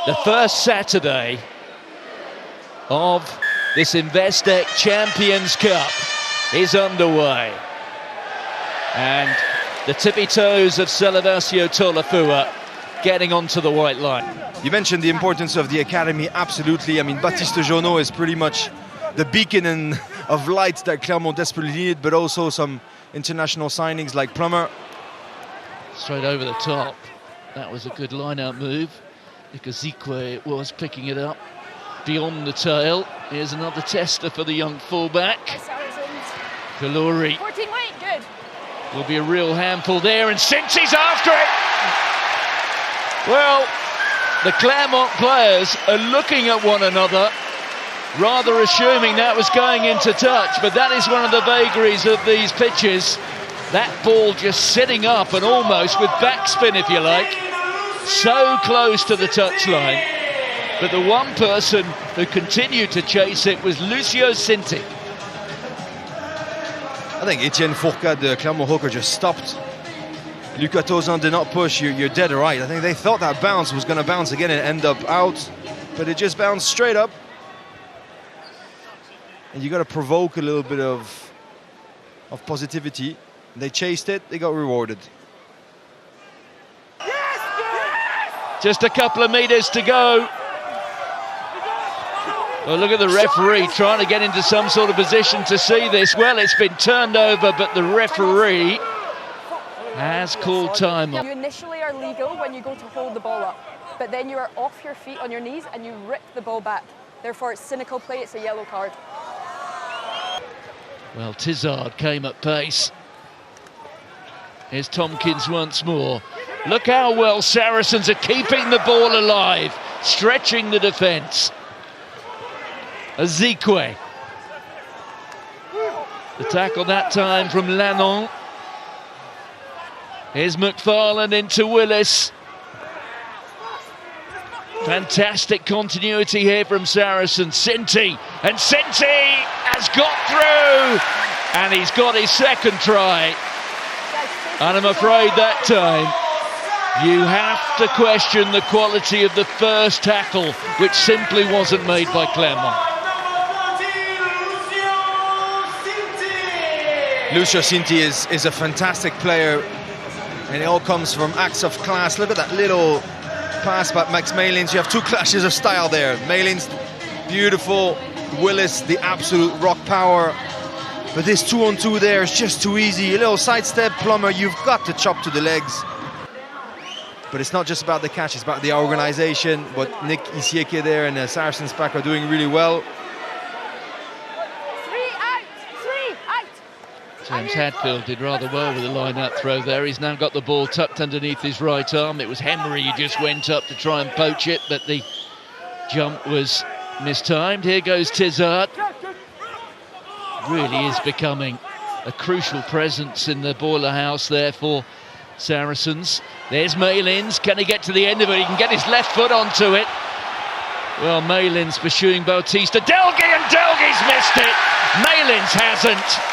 The first Saturday of this Investec Champions Cup is underway. And the tippy toes of Salvatio Tolafua getting onto the white line. You mentioned the importance of the academy, absolutely. I mean, Baptiste Jonot is pretty much the beacon of light that Clermont desperately needed, but also some international signings like Plummer. Straight over the top. That was a good line-out move, because Zikwe was picking it up beyond the tail. Here's another tester for the young fullback. Kaluri will be a real handful there, and Sinti's after it! Well, the Clermont players are looking at one another, rather assuming that was going into touch, but that is one of the vagaries of these pitches. That ball just sitting up and almost with backspin, if you like, so close to the touchline. But the one person who continued to chase it was Lucio Sinti. I think Etienne Fourcade, the Clermont hooker, just stopped. Lucas Tozan did not push. You're dead right. I think they thought that bounce was going to bounce again and end up out, but it just bounced straight up. And you got to provoke a little bit of positivity. They chased it, they got rewarded. Just a couple of meters to go. Well, look at the referee trying to get into some sort of position to see this. Well, it's been turned over, but the referee has called time. You initially are legal when you go to hold the ball up, but then you are off your feet on your knees and you rip the ball back. Therefore, it's cynical play, it's a yellow card. Well, Tizard came at pace. Here's Tompkins once more. Look how well Saracens are keeping the ball alive, stretching the defence. Zikwe. The tackle that time from Lannon. Here's McFarland into Willis. Fantastic continuity here from Saracens. Sinti, and Sinti has got through, and he's got his second try. And I'm afraid that time you have to question the quality of the first tackle, which simply wasn't made by Clermont. Lucio Sinti is a fantastic player, and it all comes from acts of class. Look at that little pass by Max Malins. You have two clashes of style there. Malins, beautiful. Willis, the absolute rock power. But this 2-on-2 there is just too easy. A little sidestep, Plummer, you've got to chop to the legs. But it's not just about the catch, it's about the organisation. But Nick Isieke there and the Saracens pack are doing really well. James Hadfield did rather well with the line-out throw there. He's now got the ball tucked underneath his right arm. It was Henry who just went up to try and poach it, but the jump was mistimed. Here goes Tizard. Really is becoming a crucial presence in the boiler house there for Saracens. There's Malins. Can he get to the end of it? He can get his left foot onto it. Well, Malins pursuing Bautista. Delgi, and Delgi's missed it. Malins hasn't.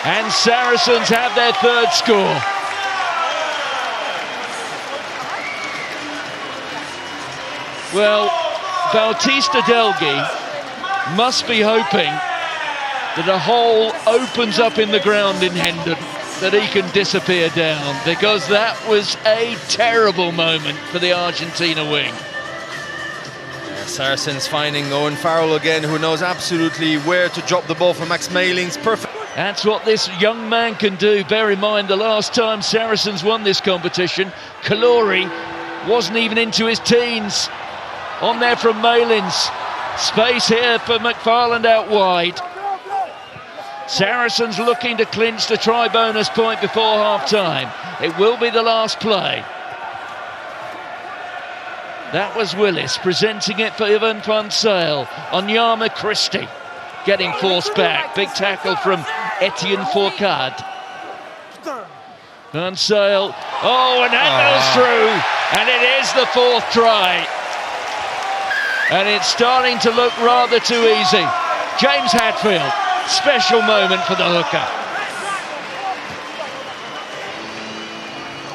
And Saracens have their third score. Well, Bautista Delgi must be hoping that a hole opens up in the ground in Hendon, that he can disappear down, because that was a terrible moment for the Argentina wing. Yeah, Saracens finding Owen Farrell again, who knows absolutely where to drop the ball for Max Malins. Perfect. That's what this young man can do. Bear in mind, the last time Saracens won this competition, Kaluri wasn't even into his teens. On there from Malins. Space here for McFarland out wide. Saracens looking to clinch the try-bonus point before half-time. It will be the last play. That was Willis presenting it for Ivan van Sale. Onyama Christie getting forced back. Big tackle from Etienne Fourcade. Van Sale. Oh, and that goes through. And it is the fourth try. And it's starting to look rather too easy. James Hadfield. Special moment for the hooker.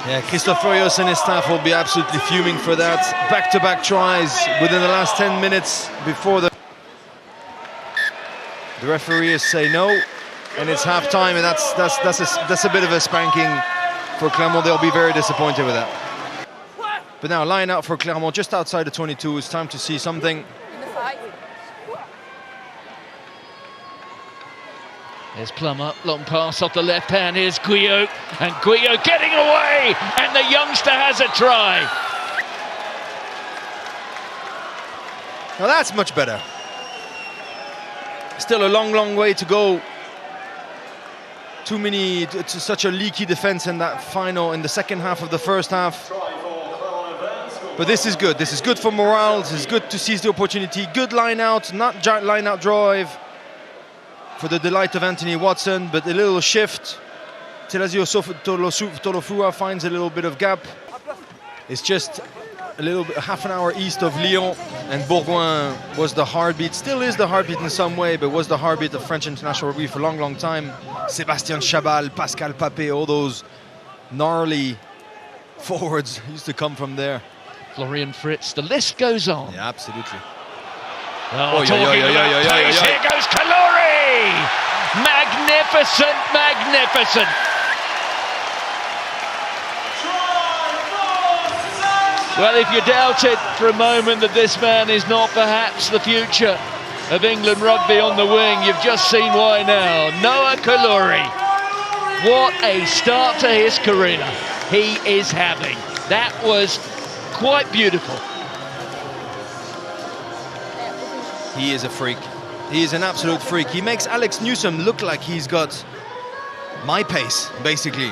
Yeah, Christophe Royos and his staff will be absolutely fuming for that. Back-to-back tries within the last 10 minutes before the referees say no, and it's half-time, and that's a bit of a spanking for Clermont. They'll be very disappointed with that. But now line out for Clermont just outside the 22. It's time to see something. There's Plummer, long pass off the left hand. Here's Guyot, and Guyot getting away, and the youngster has a try. Now that's much better. Still a long way to go. Too many, to such a leaky defense in the second half of the first half. But this is good. This is good for morale. This is good to seize the opportunity. Good line out, not giant line out drive for the delight of Anthony Watson, but a little shift. Telasio Tolofua finds a little bit of gap. It's just a little bit, half an hour east of Lyon, and Bourgoin was the heartbeat, still is the heartbeat in some way, but was the heartbeat of French international rugby for a long time. Sébastien Chabal, Pascal Papé, all those gnarly forwards used to come from there. Florian Fritz, the list goes on. Yeah, absolutely. Oh, here goes Kalori! Magnificent, magnificent. Well, if you doubted for a moment that this man is not perhaps the future of England rugby on the wing, you've just seen why now. Noah Kalori, what a start to his career he is having. That was quite beautiful. He is a freak. He is an absolute freak. He makes Alex Newsom look like he's got my pace, basically.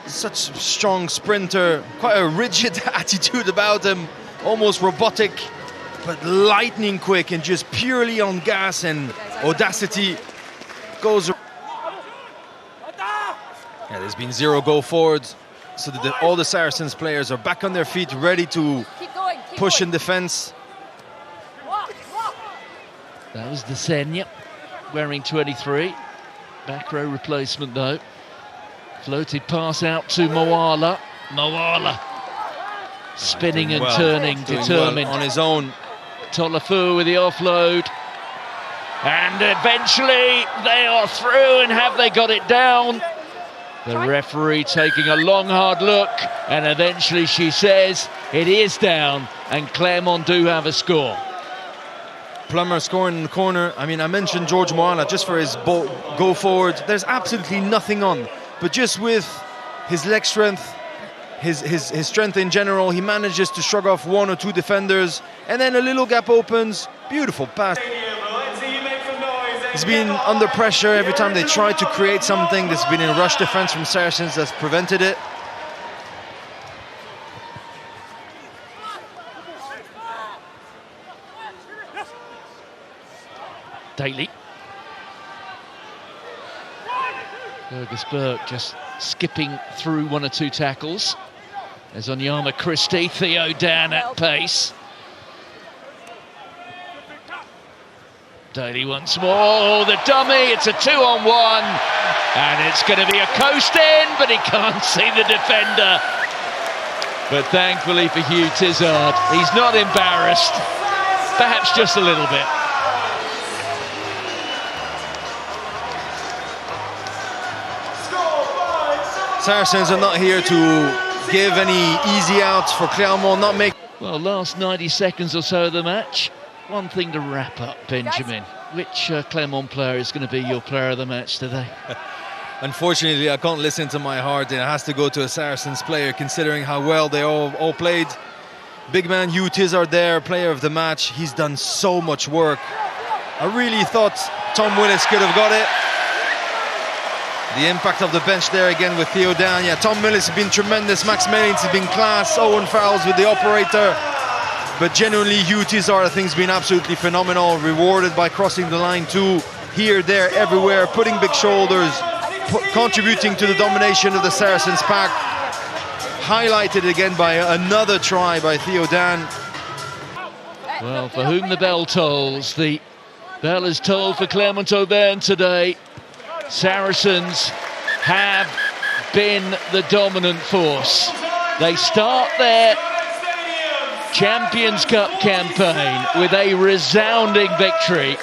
Such a strong sprinter, quite a rigid attitude about him, almost robotic, but lightning quick and just purely on gas and audacity. Goes. Yeah, there's been 0 go forwards, so that all the Saracens players are back on their feet, ready to push in defense. That was Desaigne, wearing 23. Back row replacement though. Floated pass out to Moala. Moala spinning and turning, determined. Well on his own. Tolofu with the offload. And eventually they are through, and have they got it down? The referee taking a long, hard look, and eventually she says it is down, and Clermont do have a score. Plummer scoring in the corner. I mean, I mentioned George Moala just for his go forward. There's absolutely nothing on, but just with his leg strength, his strength in general, he manages to shrug off 1 or 2 defenders, and then a little gap opens. Beautiful pass. He's been under pressure every time they try to create something. There's been a rush defense from Saracens that's prevented it. Daly. Fergus Burke just skipping through 1 or 2 tackles. There's Onyama Christie, Theo Dan at pace. Daly once more, oh, the dummy, it's a 2-on-1, and it's going to be a coast in, but he can't see the defender. But thankfully for Hugh Tizard, he's not embarrassed, perhaps just a little bit. Saracens are not here to give any easy outs for Clermont, not make... Well, last 90 seconds or so of the match. One thing to wrap up, Benjamin. Which Clermont player is going to be your player of the match today? Unfortunately, I can't listen to my heart, and it has to go to a Saracens player, considering how well they all played. Big man Hugh Tizard there, player of the match. He's done so much work. I really thought Tom Willis could have got it. The impact of the bench there again with Theo Dan. Yeah, Tom Willis has been tremendous. Max Malins has been class. Owen Farrell's with the operator. But genuinely, Hugh Tizard, I think, has been absolutely phenomenal. Rewarded by crossing the line too. Here, there, everywhere. Putting big shoulders. Contributing to the domination of the Saracens pack. Highlighted again by another try by Theo Dan. Well, for whom the bell tolls, the bell is tolled for Clermont Auvergne today. Saracens have been the dominant force. They start their Champions Cup campaign with a resounding victory